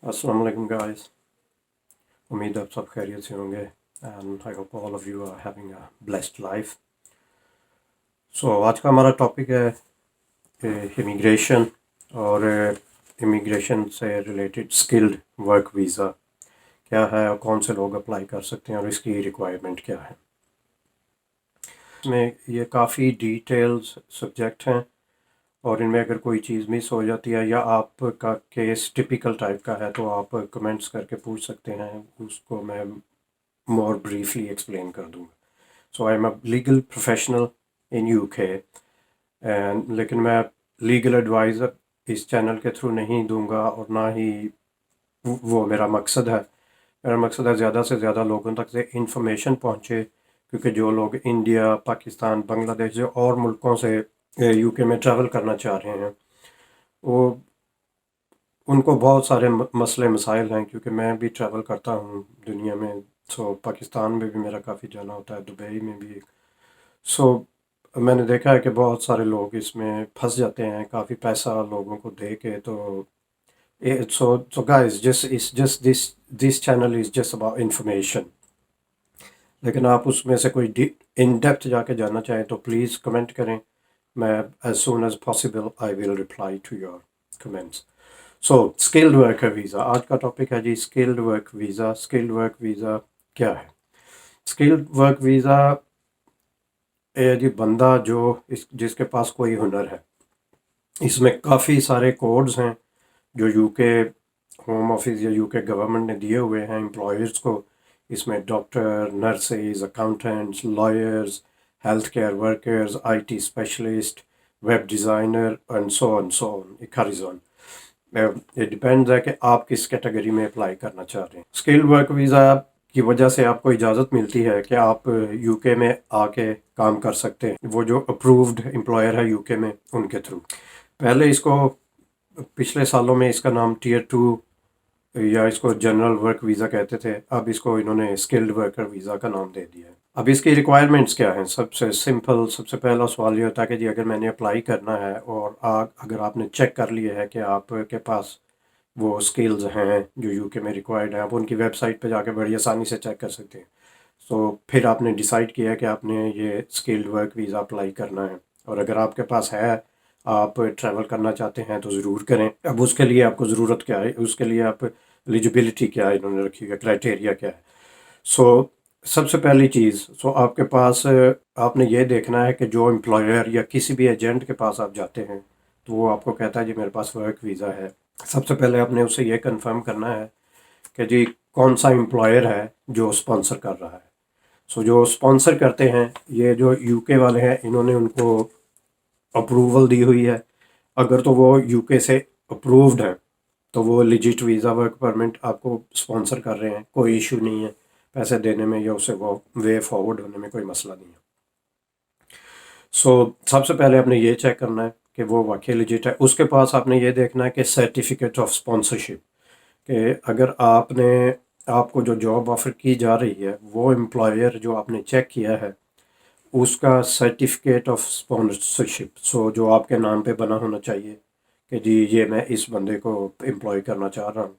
अस्सलाम वालेकुम गाइस। उम्मीद आप सब खैरियत से होंगे and I hope all of you are having a blessed life. So आज का हमारा टॉपिक है इमिग्रेशन और इमिग्रेशन से रिलेटेड स्किल्ड वर्क वीज़ा क्या है और कौन से लोग अप्लाई कर सकते हैं और इसकी रिक्वायरमेंट क्या है। इसमें ये काफ़ी डिटेल्स सब्जेक्ट हैं और इनमें अगर कोई चीज़ मिस हो जाती है या आपका केस टिपिकल टाइप का है तो आप कमेंट्स करके पूछ सकते हैं, उसको मैं more briefly explain कर दूँगा। So I am a legal professional in UK and लेकिन मैं लीगल एडवाइज़र इस चैनल के थ्रू नहीं दूंगा और ना ही वो मेरा मकसद है। मेरा मकसद है ज़्यादा से ज़्यादा लोगों तक से इंफॉर्मेशन पहुँचे, क्योंकि जो लोग इंडिया, पाकिस्तान, बांग्लादेश जो और मुल्कों से यूके में ट्रैवल करना चाह रहे हैं वो उनको बहुत सारे मसले मसाइल हैं, क्योंकि मैं भी ट्रैवल करता हूँ दुनिया में। सो पाकिस्तान में भी मेरा काफ़ी जाना होता है, दुबई में भी। सो मैंने देखा है कि बहुत सारे लोग इसमें फंस जाते हैं, काफ़ी पैसा लोगों को दे के। तो so guys, just this channel is just about information. लेकिन आप उसमें से कोई इन डेप्थ जाके जानना चाहें तो प्लीज़ कमेंट करें। मैं as soon as possible I will reply to your comments. So skilled worker visa आज का टॉपिक है जी। Skilled work visa. Skilled work visa क्या है? स्किल्ड वर्क वीज़ा जी बंदा जो जिसके पास कोई हुनर है। इसमें काफ़ी सारे कोड्स हैं जो यूके होम ऑफिस या यूके गवर्नमेंट ने दिए हुए हैं एम्प्लॉयर्स को। इसमें doctor, nurses, accountants, lawyers, health care workers, IT specialist, web designer and so on एक हॉरिज़ॉन। ये डिपेंड्स है कि आप किस कैटेगरी में अप्लाई करना चाह रहे हैं। स्किल्ड वर्क वीज़ा की वजह से आपको इजाज़त मिलती है कि आप यूके में आके काम कर सकते हैं, वो जो अप्रूव्ड एम्प्लॉयर है यूके में उनके थ्रू। पहले इसको पिछले सालों में इसका नाम टीयर 2 या इसको जनरल वर्क वीज़ा कहते थे, अब इसको इन्होंने स्किल्ड वर्कर वीज़ा का नाम दे दिया है। अब इसकी रिक्वायरमेंट्स क्या हैं? सबसे सिंपल, सबसे पहला सवाल ये होता है कि जी अगर मैंने अप्लाई करना है और अगर आपने चेक कर लिया है कि आपके पास वो स्किल्स हैं जो यूके में रिक्वायर्ड हैं, आप उनकी वेबसाइट पे जाके बड़ी आसानी से चेक कर सकते हैं। तो फिर आपने डिसाइड किया है कि आपने ये स्किल्ड वर्क वीज़ा अप्लाई करना है, और अगर आपके पास है, आप ट्रैवल करना चाहते हैं तो ज़रूर करें। अब उसके लिए आपको ज़रूरत क्या है, उसके लिए आप एलिजिबिलिटी क्या है इन्होंने रखी है, क्राइटेरिया क्या है। सो सबसे पहली चीज़, आपके पास आपने ये देखना है कि जो एम्प्लॉयर या किसी भी एजेंट के पास आप जाते हैं तो वो आपको कहता है जी मेरे पास वर्क वीज़ा है। सबसे पहले आपने उससे ये कंफर्म करना है कि जी कौन सा एम्प्लॉयर है जो स्पॉन्सर कर रहा है। जो स्पॉन्सर करते हैं ये जो यूके वाले हैं, इन्होंने उनको अप्रूवल दी हुई है। अगर तो वो यूके से अप्रूव्ड है तो वो लिजिट वीज़ा वर्क परमिट आपको स्पॉन्सर कर रहे हैं, कोई इशू नहीं है पैसे देने में या उसे वो वे फॉरवर्ड होने में कोई मसला नहीं है। सबसे पहले आपने ये चेक करना है कि वो वाकई लिजिट है। उसके पास आपने ये देखना है कि सर्टिफिकेट ऑफ स्पॉन्सरशिप, कि अगर आपको जो जॉब ऑफ़र की जा रही है वो एम्प्लॉयर जो आपने चेक किया है उसका सर्टिफिकेट ऑफ स्पॉन्सरशिप जो आपके नाम पे बना होना चाहिए कि जी ये मैं इस बंदे को एम्प्लॉय करना चाह रहा हूँ।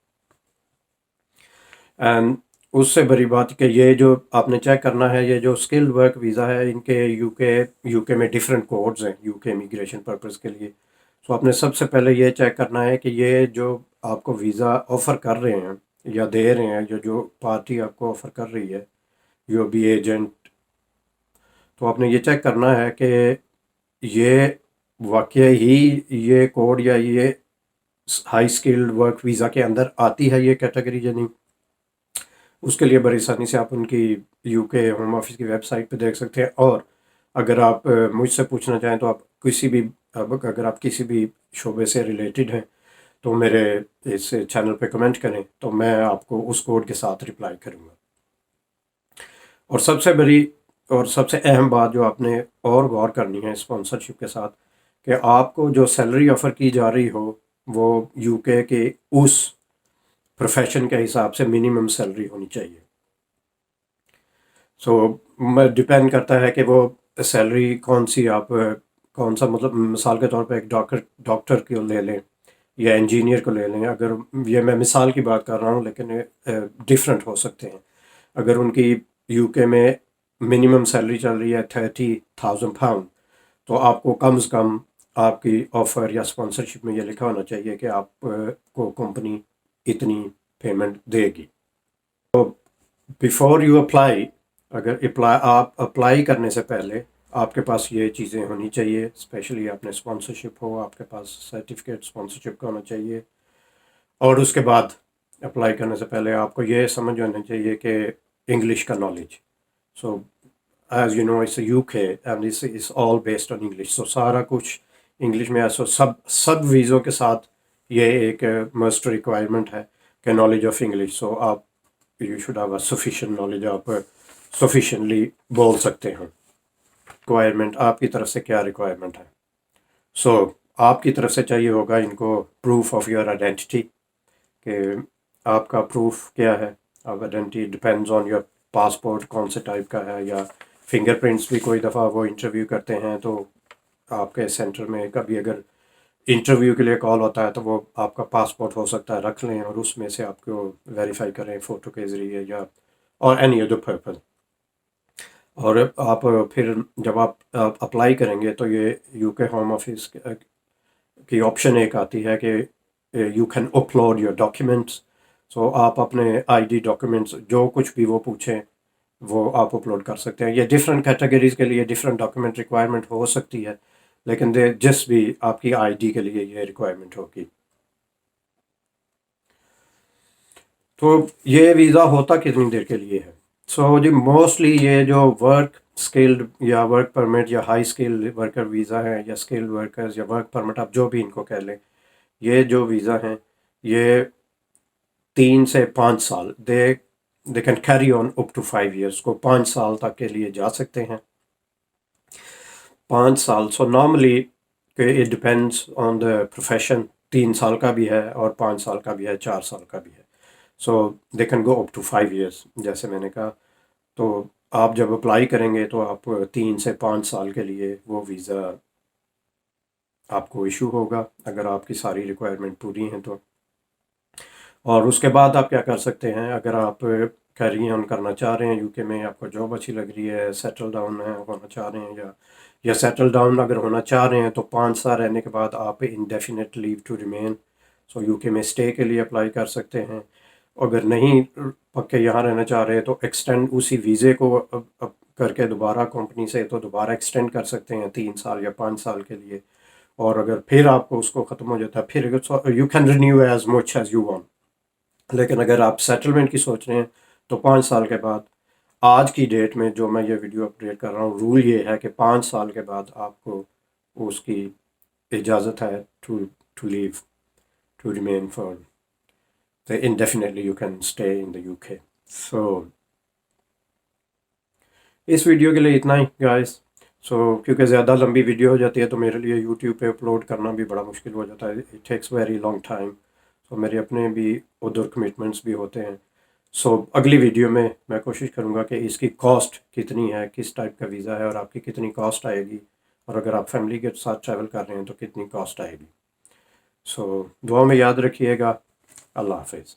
एंड उससे बड़ी बात कि ये जो आपने चेक करना है, ये जो स्किल्ड वर्क वीज़ा है इनके यूके में डिफरेंट कोड्स हैं यूके इमिग्रेशन पर्पज़ के लिए। आपने सबसे पहले ये चेक करना है कि ये जो आपको वीज़ा ऑफ़र कर रहे हैं या दे रहे हैं, जो पार्टी आपको ऑफ़र कर रही है, जो भी एजेंट, तो आपने ये चेक करना है कि ये वाकई ही ये कोड या ये हाई स्किल्ड वर्क वीज़ा के अंदर आती है ये कैटेगरी या नहीं। उसके लिए बड़ी आसानी से आप उनकी यूके होम ऑफिस की वेबसाइट पे देख सकते हैं। और अगर आप मुझसे पूछना चाहें तो आप अगर आप किसी भी शोबे से रिलेटेड हैं तो मेरे इस चैनल पे कमेंट करें तो मैं आपको उस कोड के साथ रिप्लाई करूँगा। और सबसे अहम बात जो आपने और गौर करनी है स्पॉन्सरशिप के साथ, कि आपको जो सैलरी ऑफ़र की जा रही हो वो यूके के उस प्रोफेशन के हिसाब से मिनिमम सैलरी होनी चाहिए। डिपेंड करता है कि वो सैलरी कौन सा, मतलब मिसाल के तौर पे एक डॉक्टर को ले लें یا انجینئر کو لے لیں. اگر یہ میں مثال کی بات کر رہا ہوں لیکن ڈفرینٹ ہو سکتے ہیں. اگر ان کی یو کے میں منیمم سیلری چل رہی ہے 30,000 پاؤنڈ تو آپ کو کم از کم آپ کی آفر یا اسپانسرشپ میں یہ لکھا ہونا چاہیے کہ آپ کو کمپنی اتنی پیمنٹ دے گی. تو بیفور یو اپلائی، اگر آپ اپلائی کرنے سے پہلے آپ کے پاس یہ چیزیں ہونی چاہیے، اسپیشلی آپ نے اسپانسرشپ ہو، آپ کے پاس سرٹیفکیٹ اسپانسرشپ کا ہونا چاہیے. اور اس کے بعد اپلائی کرنے سے پہلے آپ کو یہ سمجھ ہونا چاہیے کہ انگلش کا knowledge. So as you know it's UK and is all based on English. So سارا کچھ انگلش میں ہے. سو سب ویزوں کے ساتھ یہ ایک مسٹ ریکوائرمنٹ ہے کہ نالج آف انگلش. سو آپ you should have a sufficient knowledge, آپ سفیشینٹلی بول سکتے ہیں. ریکوائرمنٹ آپ کی طرف سے کیا ریکوائرمنٹ ہے؟ سو آپ کی طرف سے چاہیے ہوگا ان کو پروف آف یور آئیڈینٹی، کہ آپ کا پروف کیا ہے. آپ identity depends on your passport کون سے ٹائپ کا ہے، یا فنگر پرنٹس بھی کوئی دفعہ وہ انٹرویو کرتے ہیں تو آپ کے سینٹر میں کبھی اگر انٹرویو کے لیے کال ہوتا ہے تو وہ آپ کا پاسپورٹ ہو سکتا ہے رکھ لیں اور اس میں سے آپ کو ویریفائی کریں فوٹو کے ذریعے یا اور اینی ادر پرپز. اور آپ پھر جب آپ اپلائی کریں گے تو یہ یو کے ہوم آفس کی آپشن ایک آتی ہے کہ you can upload your documents. So آپ اپنے آئی ڈی ڈاکیومنٹس جو کچھ بھی وہ پوچھیں وہ آپ اپلوڈ کر سکتے ہیں. یہ ڈفرینٹ کیٹیگریز کے لیے ڈفرینٹ ڈاکیومنٹ ریکوائرمنٹ ہو سکتی ہے، لیکن جس بھی آپ کی آئی ڈی کے لیے یہ ریکوائرمنٹ ہوگی. تو یہ ویزا ہوتا کتنی دیر کے لیے ہے؟ سو جی موسٹلی یہ جو ورک اسکلڈ یا ورک پرمٹ یا ہائی اسکل ورکر ویزا ہے یا اسکلڈ ورکرز یا ورک پرمٹ، آپ جو بھی ان کو کہہ لیں، یہ جو ویزا ہیں یہ 3 سے 5 سال they can carry on up to 5 years کو 5 سال تک کے لیے جا سکتے ہیں. 5 سال. سو نارملی کہ it depends on the profession, 3 سال کا بھی ہے اور 5 سال کا بھی ہے، 4 سال کا بھی ہے. So they can go up to 5 years جیسے میں نے کہا. تو آپ جب اپلائی کریں گے تو آپ 3 سے 5 سال کے لیے وہ ویزا آپ کو ایشو ہوگا اگر آپ کی ساری ریکوائرمنٹ پوری ہیں تو. اور اس کے بعد آپ کیا کر سکتے ہیں، اگر آپ کیری آن کرنا چاہ رہے ہیں یو کے میں، آپ کو جاب اچھی لگ رہی ہے، سیٹل ڈاؤن ہونا چاہ رہے ہیں، یا سیٹل ڈاؤن اگر ہونا چاہ رہے ہیں تو 5 سال رہنے کے بعد آپ indefinite leave to remain so U K میں اسٹے کے لیے اپلائی کر سکتے ہیں. اگر نہیں پکے یہاں رہنا چاہ رہے تو ایکسٹینڈ اسی ویزے کو کر کے دوبارہ کمپنی سے تو دوبارہ ایکسٹینڈ کر سکتے ہیں 3 سال یا 5 سال کے لیے. اور اگر پھر آپ کو اس کو ختم ہو جاتا ہے پھر you can renew as much as you want. لیکن اگر آپ سیٹلمنٹ کی سوچ رہے ہیں تو 5 سال کے بعد، آج کی ڈیٹ میں جو میں یہ ویڈیو اپڈیٹ کر رہا ہوں، رول یہ ہے کہ 5 سال کے بعد آپ کو اس کی اجازت ہے to leave to remain for indefinitely you can stay in the UK. So اس ویڈیو کے لیے اتنا ہی گائز. سو کیونکہ زیادہ لمبی ویڈیو ہو جاتی ہے تو میرے لیے یوٹیوب پہ اپلوڈ کرنا بھی بڑا مشکل ہو جاتا ہے. It takes very long time. So میرے اپنے بھی ادھر کمٹمنٹس بھی ہوتے ہیں. سو اگلی ویڈیو میں کوشش کروں گا کہ اس کی کاسٹ کتنی ہے، کس ٹائپ کا ویزا ہے اور آپ کی کتنی کاسٹ آئے گی، اور اگر آپ فیملی کے ساتھ ٹریول کر رہے ہیں تو کتنی کاسٹ آئے گی. سو دعا میں یاد رکھیے گا. اللہ حافظ.